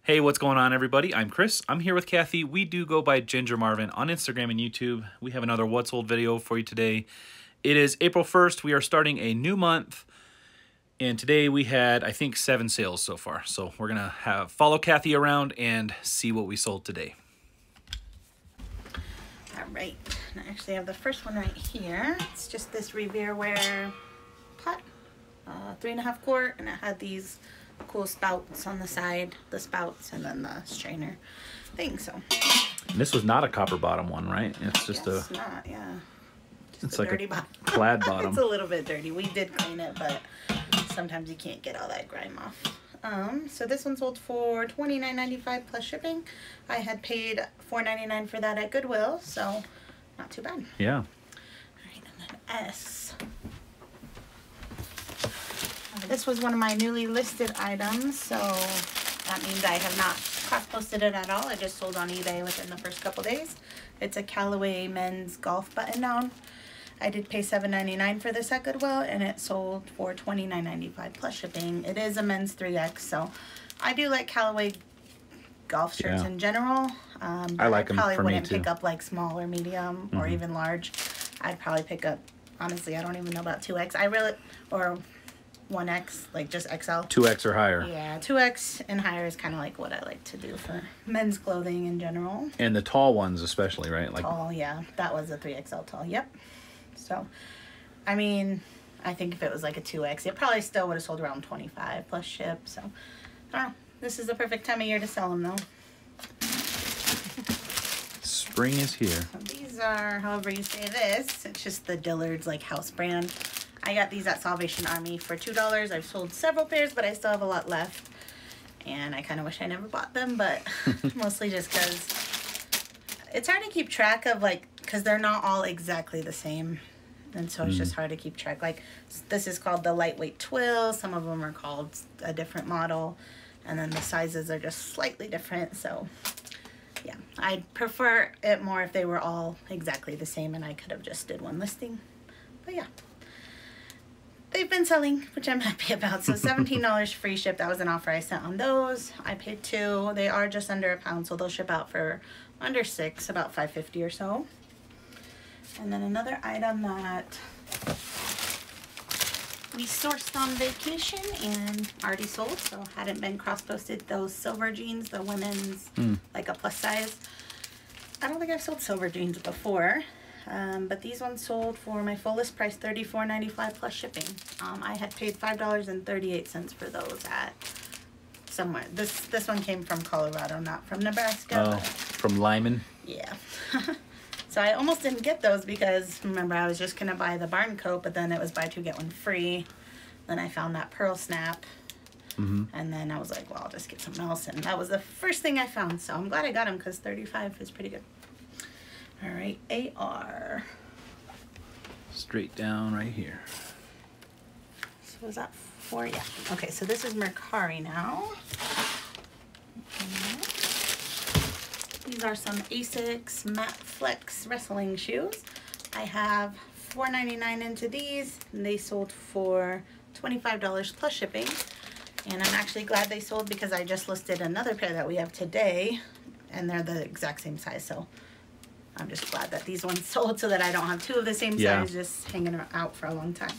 Hey, what's going on, everybody? I'm Chris. I'm here with Kathy. We do go by Ginger Marvin on Instagram and YouTube. We have another What's Old video for you today. It is April 1st. We are starting a new month. And today we had, I think, 7 sales so far. So we're going to follow Kathy around and see what we sold today. All right. I actually have the first one right here. It's just this Revereware pot, 3.5 quart, and it had these cool spouts on the side, the spouts, and then the strainer thing. So and this was not a copper bottom one, right? It's just it's not, yeah. Just it's a like dirty a bottom. plaid bottom. It's a little bit dirty. We did clean it, but sometimes you can't get all that grime off. So this one sold for $29.95 plus shipping. I had paid $4.99 for that at Goodwill, so not too bad. Yeah. All right, and then S. This was one of my newly listed items, so that means I have not cross-posted it at all. I just sold on eBay within the first couple days. It's a Callaway men's golf button-down. I did pay $7.99 for this at Goodwill, and it sold for $29.95 plus shipping. It is a men's 3X, so I do like Callaway golf shirts in general. I like them for me too. I probably wouldn't pick up like small or medium or even large. I'd probably pick up, honestly, I don't even know about 2X. Or 1X, like just XL. 2X or higher. Yeah, 2X and higher is kind of like what I like to do for men's clothing in general. And the tall ones especially, right? Like tall, yeah. That was a 3XL tall, yep. So, I mean, I think if it was like a 2X, it probably still would have sold around 25 plus ship. So, I don't know. This is the perfect time of year to sell them, though. Spring is here. So these are, however you say this, it's just the Dillard's like house brand. I got these at Salvation Army for $2. I've sold several pairs, but I still have a lot left. And I kind of wish I never bought them, but mostly just because it's hard to keep track of, like, because they're not all exactly the same. And so it's just hard to keep track. Like, this is called the lightweight twill. Some of them are called a different model. And then the sizes are just slightly different. So, yeah, I'd prefer it more if they were all exactly the same and I could have just did one listing. But, yeah. They've been selling, which I'm happy about. So $17 free ship. That was an offer I sent on those. I paid $2. They are just under £1, so they'll ship out for under $6, about $5.50 or so. And then another item that we sourced on vacation and already sold, so hadn't been cross-posted. Those silver jeans, the women's, like a plus size. I don't think I've sold silver jeans before. But these ones sold for my full list price, $34.95 plus shipping. I had paid $5.38 for those at somewhere. This one came from Colorado, not from Nebraska. Oh, from Lyman? Yeah. So I almost didn't get those because, remember, I was just going to buy the barn coat, but then it was buy 2, get 1 free. Then I found that pearl snap. And then I was like, well, I'll just get something else. And that was the first thing I found. So I'm glad I got them because $35 is pretty good. All right, AR. Straight down right here. So was that 4? Yeah. Okay, so this is Mercari now. These are some Asics Matte Flex wrestling shoes. I have $4.99 into these, and they sold for $25 plus shipping. And I'm actually glad they sold because I just listed another pair that we have today, and they're the exact same size. So I'm just glad that these ones sold so that I don't have 2 of the same size just hanging out for a long time.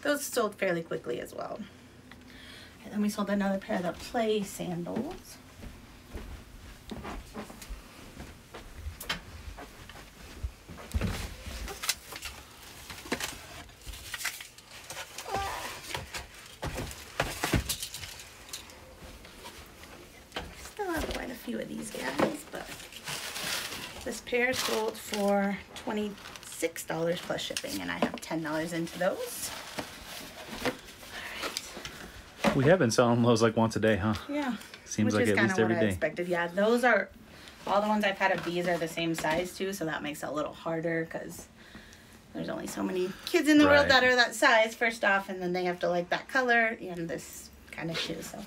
Those sold fairly quickly as well. And then we sold another pair of the Play sandals. Still have quite a few of these guys, but this pair sold for $26 plus shipping, and I have $10 into those. All right. We have been selling those like once a day, huh? Yeah. Seems like at least every day. I expected. Yeah, those are all the ones I've had of these are the same size too, so that makes it a little harder because there's only so many kids in the world that are that size, first off, and then they have to like that color and this kind of shoe. So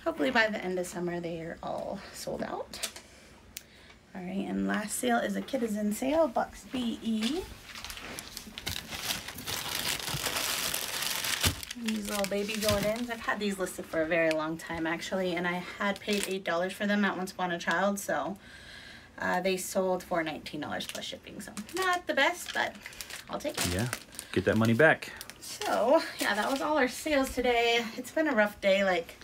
hopefully by the end of summer they are all sold out. All right, and last sale is a Kidizen sale, Box BE. These little baby Jordans. I've had these listed for a very long time actually, and I had paid $8 for them at Once Upon a Child, so they sold for $19 plus shipping. So not the best, but I'll take it. Yeah, get that money back. So yeah, that was all our sales today. It's been a rough day. Like,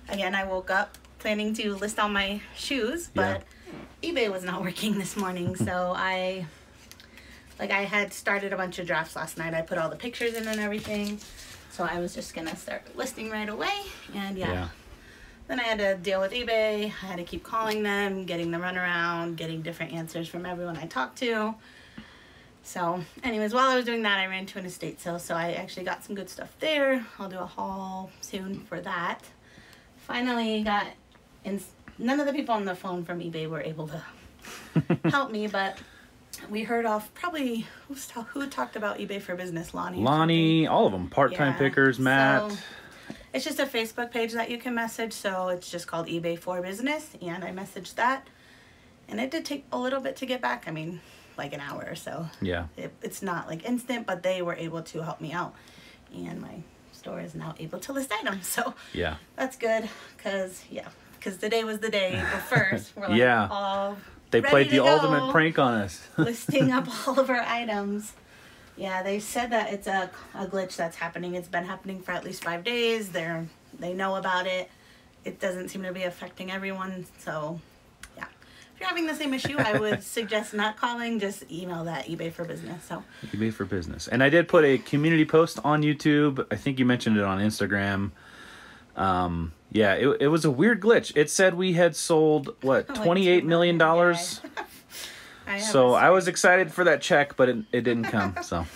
again, I woke up planning to list all my shoes, but eBay was not working this morning, so I had started a bunch of drafts last night. I put all the pictures in and everything, so I was just gonna start listing right away. And then I had to deal with eBay. I had to keep calling them, getting the runaround, getting different answers from everyone I talked to. So anyways, while I was doing that, I ran to an estate sale, so I actually got some good stuff there. I'll do a haul soon for that. Finally got in. None of the people on the phone from eBay were able to help me, but we heard off probably, who talked about eBay for Business? Lonnie, all of them. Part-time pickers, Matt. So it's just a Facebook page that you can message, so it's just called eBay for Business, and I messaged that. And it did take a little bit to get back. I mean, like an hour or so. Yeah. It's not like instant, but they were able to help me out. And my store is now able to list items, so yeah, that's good, because today was the day, April 1st. We're like all they ready played to the go, ultimate prank on us. listing up all of our items. Yeah, they said that it's a glitch that's happening. It's been happening for at least 5 days. They know about it. It doesn't seem to be affecting everyone, so yeah. If you're having the same issue, I would suggest not calling. Just email that eBay for Business. So eBay for Business. And I did put a community post on YouTube. I think you mentioned it on Instagram. Yeah, it was a weird glitch. It said we had sold, what, $28 million? So I was excited for that check, but it didn't come, so.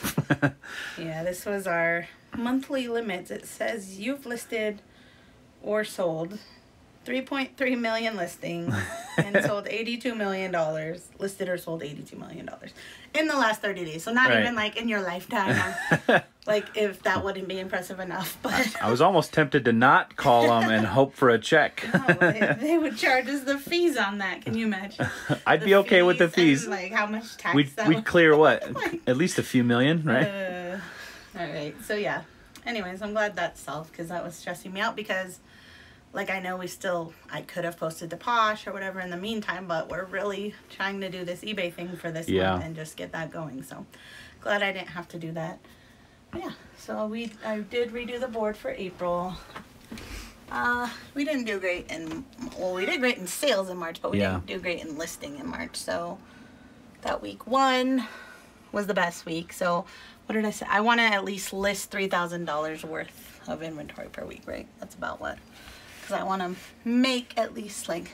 Yeah, this was our monthly limits. It says you've listed or sold 3.3 million listings and sold $82 million. Listed or sold $82 million in the last 30 days. So not even like in your lifetime. Like if that wouldn't be impressive enough. But I was almost tempted to not call them and hope for a check. No, they would charge us the fees on that. Can you imagine? I'd be okay with the fees. And, like how much tax we'd clear what? At least a few million, right? All right. So yeah. Anyways, I'm glad that's solved, because that was stressing me out, because like I know I could have posted to Posh or whatever in the meantime, but we're really trying to do this eBay thing for this month and just get that going. So glad I didn't have to do that. But yeah, so I did redo the board for April. We didn't do great we did great in sales in March, but we didn't do great in listing in March. So that week 1 was the best week. So what did I say? I want to at least list $3,000 worth of inventory per week, right? That's about what. Because I want to make at least, like,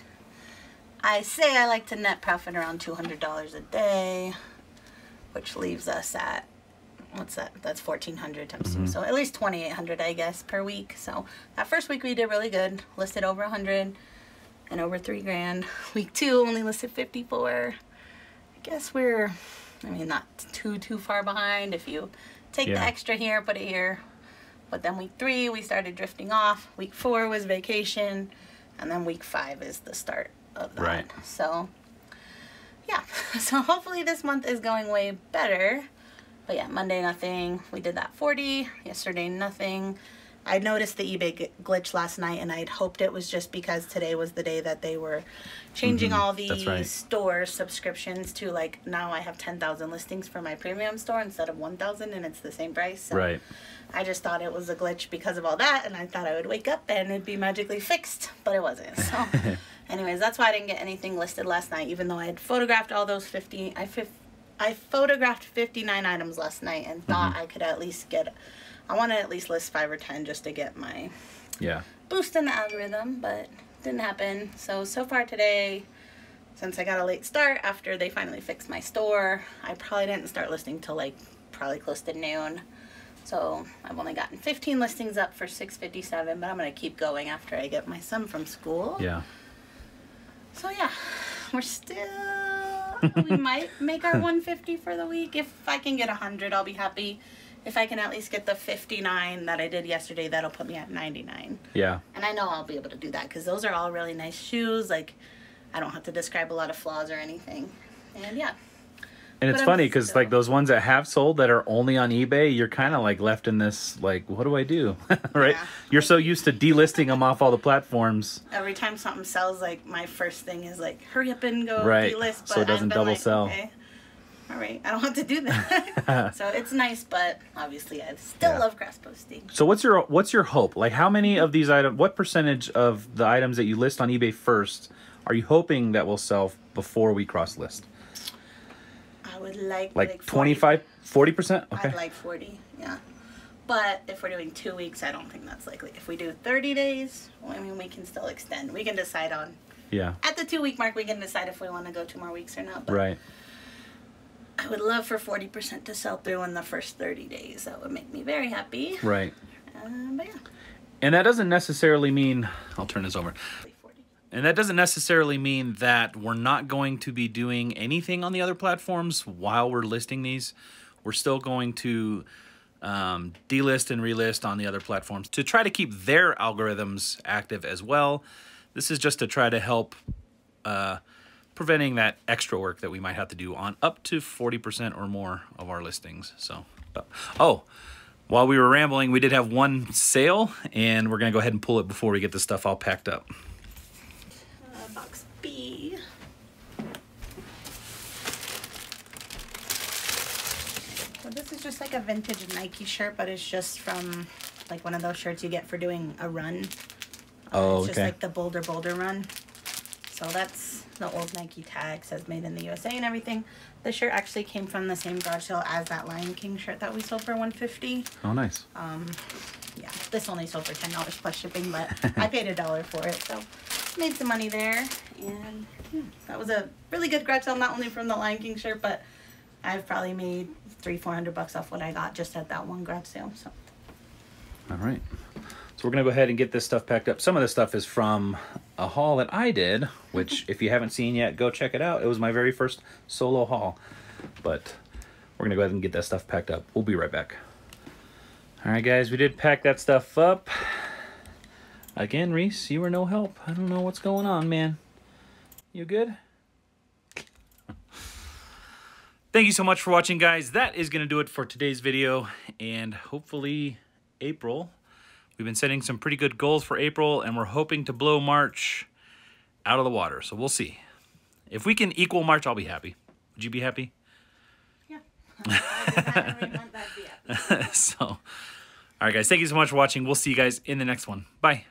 I say I like to net profit around $200 a day, which leaves us at, what's that? That's 1,400 times 2. So at least 2,800, I guess, per week. So that first week we did really good. Listed over 100 and over 3 grand. Week 2 only listed 54. I guess we're, not too far behind. If you take the extra here, put it here. But then week 3, we started drifting off. Week 4 was vacation. And then week 5 is the start of that. Right. So, yeah. So hopefully this month is going way better. But yeah, Monday, nothing. We did that 40. Yesterday, nothing. I noticed the eBay glitch last night, and I'd hoped it was just because today was the day that they were changing all the store subscriptions to, like, now I have 10,000 listings for my premium store instead of 1,000, and it's the same price. So I just thought it was a glitch because of all that, and I thought I would wake up and it'd be magically fixed, but it wasn't. So anyways, that's why I didn't get anything listed last night, even though I had photographed all those 50. I photographed 59 items last night and thought I could at least get, I want to at least list 5 or 10 just to get my boost in the algorithm, but didn't happen. So far today, since I got a late start after they finally fixed my store, I probably didn't start listing till like probably close to noon. So I've only gotten 15 listings up for 657, but I'm going to keep going after I get my son from school. Yeah. So yeah, we're still, we might make our 150 for the week. If I can get 100, I'll be happy. If I can at least get the 59 that I did yesterday, that'll put me at 99. Yeah. And I know I'll be able to do that because those are all really nice shoes. Like, I don't have to describe a lot of flaws or anything. And yeah, And it's funny because like those ones that have sold that are only on eBay, you're kind of like left in this like, what do I do? Right? Yeah. You're so used to delisting them off all the platforms. Every time something sells, like my first thing is like, hurry up and go right. delist. But so it doesn't double sell. Okay, all right, I don't have to do that. So it's nice, but obviously I still love cross posting. So what's your hope? Like how many of these items, what percentage of the items that you list on eBay first are you hoping that will sell before we cross list? I would like 25, 40%? Okay. I'd like 40, yeah. But if we're doing 2 weeks, I don't think that's likely. If we do 30 days, well, I mean, we can still extend. We can decide on, at the 2 week mark, we can decide if we want to go 2 more weeks or not. But right. I would love for 40% to sell through in the first 30 days. That would make me very happy. Right. But yeah. And that doesn't necessarily mean, I'll turn this over. And that doesn't necessarily mean that we're not going to be doing anything on the other platforms while we're listing these. We're still going to delist and relist on the other platforms to try to keep their algorithms active as well. This is just to try to help preventing that extra work that we might have to do on up to 40% or more of our listings. So, oh, while we were rambling, we did have one sale, and we're going to go ahead and pull it before we get the stuff all packed up. Box B. So this is just like a vintage Nike shirt, but it's just from like one of those shirts you get for doing a run. Oh, it's just like the Boulder run. So that's the old Nike tag, says made in the USA and everything. The shirt actually came from the same garage sale as that Lion King shirt that we sold for $150. Oh, nice. Yeah, this only sold for $10 plus shipping, but I paid $1 for it, so made some money there. And yeah, that was a really good garage sale, not only from the Lion King shirt, but I've probably made $300-400 off what I got just at that one garage sale. So. All right. So we're going to go ahead and get this stuff packed up. Some of this stuff is from a haul that I did, which if you haven't seen yet, go check it out. It was my very first solo haul. But we're going to go ahead and get that stuff packed up. We'll be right back. All right, guys, we did pack that stuff up. Again, Reese, you were no help. I don't know what's going on, man. You good? Thank you so much for watching, guys. That is going to do it for today's video. And hopefully April... We've been setting some pretty good goals for April, and we're hoping to blow March out of the water. So we'll see. If we can equal March, I'll be happy. Would you be happy? Yeah. So, all right, guys. Thank you so much for watching. We'll see you guys in the next one. Bye.